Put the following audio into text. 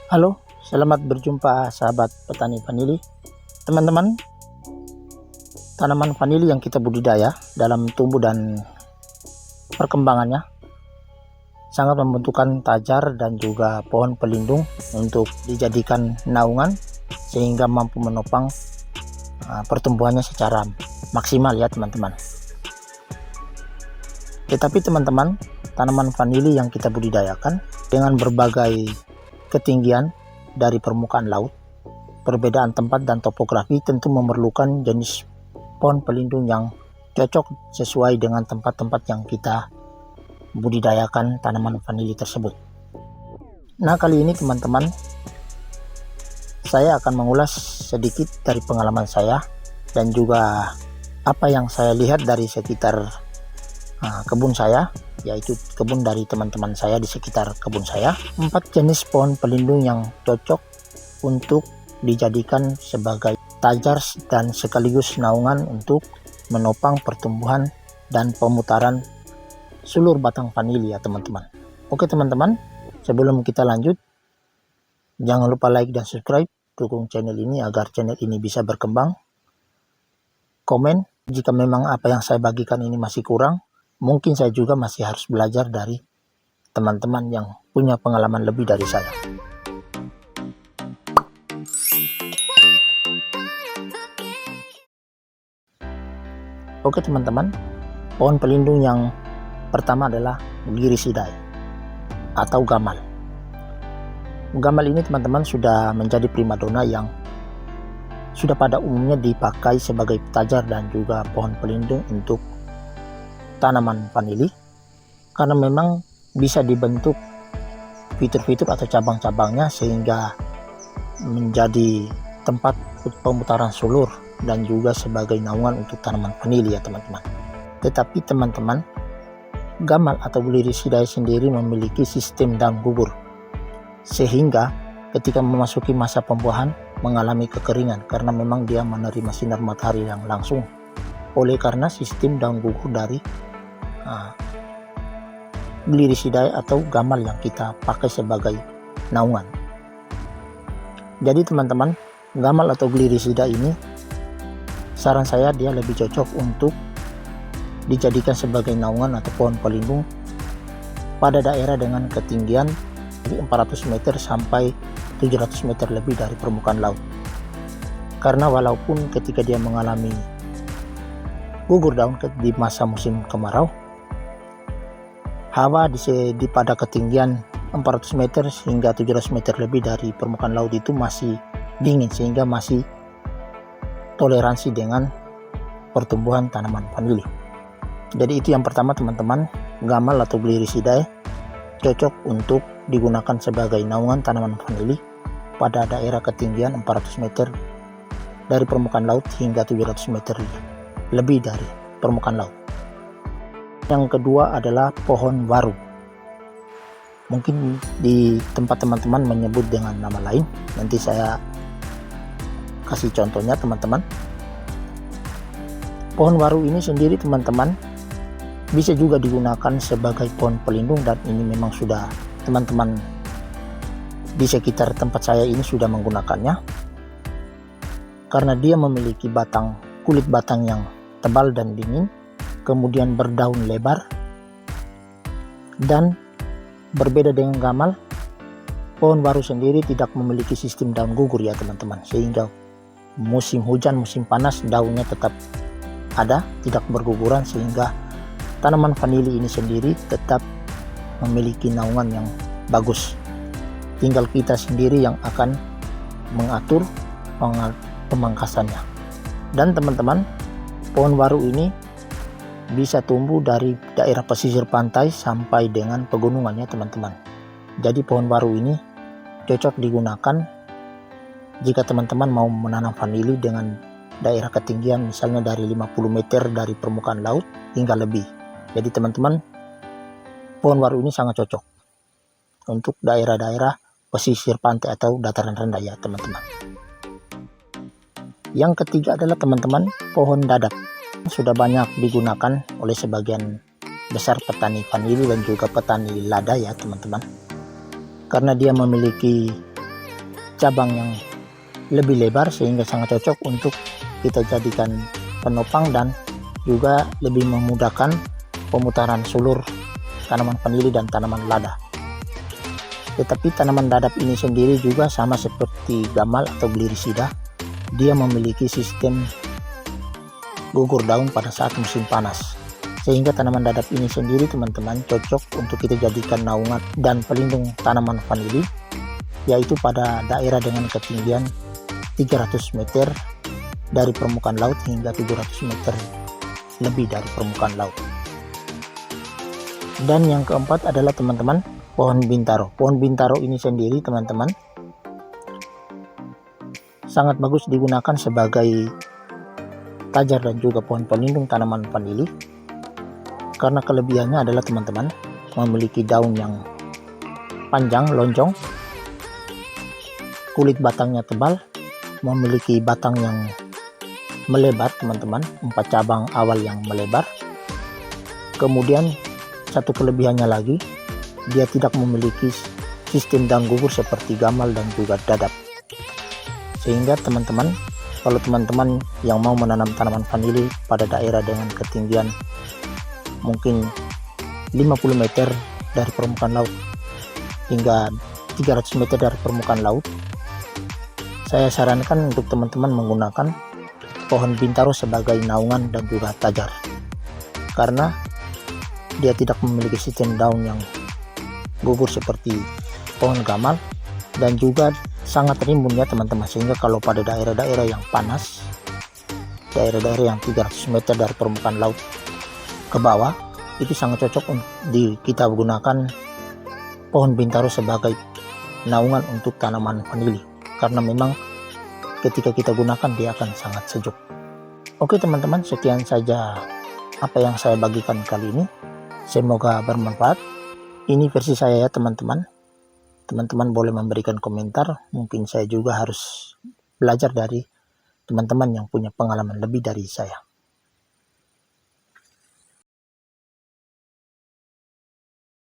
Halo, selamat berjumpa sahabat petani vanili. Teman-teman, tanaman vanili yang kita budidaya dalam tumbuh dan perkembangannya sangat membutuhkan tajar dan juga pohon pelindung untuk dijadikan naungan sehingga mampu menopang pertumbuhannya secara maksimal ya teman-teman. Tetapi teman-teman, tanaman vanili yang kita budidayakan dengan berbagai ketinggian dari permukaan laut, perbedaan tempat dan topografi tentu memerlukan jenis pohon pelindung yang cocok sesuai dengan tempat-tempat yang kita budidayakan tanaman vanili tersebut. Nah, kali ini teman-teman, saya akan mengulas sedikit dari pengalaman saya dan juga apa yang saya lihat dari sekitar kebun saya, yaitu kebun dari teman-teman saya di sekitar kebun saya. 4 jenis pohon pelindung yang cocok untuk dijadikan sebagai tajar dan sekaligus naungan untuk menopang pertumbuhan dan pemutaran sulur batang vanili ya teman-teman. Oke teman-teman, sebelum kita lanjut, jangan lupa like dan subscribe, dukung channel ini agar channel ini bisa berkembang. Komen jika memang apa yang saya bagikan ini masih kurang. Mungkin saya juga masih harus belajar dari teman-teman yang punya pengalaman lebih dari saya. Oke teman-teman, pohon pelindung yang pertama adalah Gliricidae atau gamal. Gamal ini teman-teman sudah menjadi primadona yang sudah pada umumnya dipakai sebagai tajar dan juga pohon pelindung untuk tanaman vanili, karena memang bisa dibentuk fitur-fitur atau cabang-cabangnya sehingga menjadi tempat pemutaran sulur dan juga sebagai naungan untuk tanaman vanili ya teman-teman. Tetapi teman-teman, gamal atau Gliricidae sendiri memiliki sistem daun gugur sehingga ketika memasuki masa pembuahan mengalami kekeringan karena memang dia menerima sinar matahari yang langsung. Oleh karena sistem daun gugur dari Gliricidae atau gamal yang kita pakai sebagai naungan. Jadi teman-teman, gamal atau Gliricidae ini saran saya dia lebih cocok untuk dijadikan sebagai naungan atau pohon pelindung pada daerah dengan ketinggian 400 meter sampai 700 meter lebih dari permukaan laut. Karena walaupun ketika dia mengalami gugur daun di masa musim kemarau, hawa di pada ketinggian 400 meter hingga 700 meter lebih dari permukaan laut itu masih dingin sehingga masih toleransi dengan pertumbuhan tanaman vanili. Jadi itu yang pertama teman-teman, gamal atau Gliricidae cocok untuk digunakan sebagai naungan tanaman vanili pada daerah ketinggian 400 meter dari permukaan laut hingga 700 meter lebih dari permukaan laut. Yang kedua adalah pohon waru. Mungkin di tempat teman-teman menyebut dengan nama lain, nanti saya kasih contohnya teman-teman. Pohon waru ini sendiri teman-teman bisa juga digunakan sebagai pohon pelindung dan ini memang sudah teman-teman di sekitar tempat saya ini sudah menggunakannya karena dia memiliki kulit batang yang tebal dan dingin, kemudian berdaun lebar, dan berbeda dengan gamal, pohon waru sendiri tidak memiliki sistem daun gugur ya teman-teman, sehingga musim hujan, musim panas daunnya tetap ada, tidak berguguran, sehingga tanaman vanili ini sendiri tetap memiliki naungan yang bagus. Tinggal kita sendiri yang akan mengatur pemangkasannya. Dan teman-teman, pohon waru ini bisa tumbuh dari daerah pesisir pantai sampai dengan pegunungan ya teman-teman. Jadi pohon waru ini cocok digunakan jika teman-teman mau menanam vanili dengan daerah ketinggian misalnya dari 50 meter dari permukaan laut hingga lebih. Jadi teman-teman, pohon waru ini sangat cocok untuk daerah-daerah pesisir pantai atau dataran rendah ya teman-teman. Yang ketiga adalah teman-teman, pohon dadap. Sudah banyak digunakan oleh sebagian besar petani vanili dan juga petani lada ya teman-teman, karena dia memiliki cabang yang lebih lebar sehingga sangat cocok untuk kita jadikan penopang dan juga lebih memudahkan pemutaran sulur tanaman vanili dan tanaman lada. Tetapi tanaman dadap ini sendiri juga sama seperti gamal atau glyrisida, dia memiliki sistem gugur daun pada saat musim panas, sehingga tanaman dadap ini sendiri teman-teman cocok untuk kita jadikan naungan dan pelindung tanaman vanili, yaitu pada daerah dengan ketinggian 300 meter dari permukaan laut hingga 700 meter lebih dari permukaan laut. Dan yang keempat adalah teman-teman pohon bintaro. Pohon bintaro ini sendiri teman-teman sangat bagus digunakan sebagai tajar dan juga pohon pelindung tanaman vanili, karena kelebihannya adalah teman-teman memiliki daun yang panjang lonjong, kulit batangnya tebal, memiliki batang yang melebar teman-teman, 4 cabang awal yang melebar. Kemudian satu kelebihannya lagi, dia tidak memiliki sistem daun gugur seperti gamal dan juga dadap, sehingga teman-teman kalau teman-teman yang mau menanam tanaman vanili pada daerah dengan ketinggian mungkin 50 meter dari permukaan laut hingga 300 meter dari permukaan laut, saya sarankan untuk teman-teman menggunakan pohon bintaro sebagai naungan dan juga tajar, karena dia tidak memiliki sistem daun yang gugur seperti pohon gamal dan juga sangat rimbun ya teman-teman, sehingga kalau pada daerah-daerah yang panas, daerah-daerah yang 300 meter dari permukaan laut ke bawah, itu sangat cocok untuk kita gunakan pohon bintaro sebagai naungan untuk tanaman vanili, karena memang ketika kita gunakan dia akan sangat sejuk. Oke teman-teman, sekian saja apa yang saya bagikan kali ini, semoga bermanfaat. Ini versi saya ya teman-teman. Teman-teman boleh memberikan komentar, mungkin saya juga harus belajar dari teman-teman yang punya pengalaman lebih dari saya.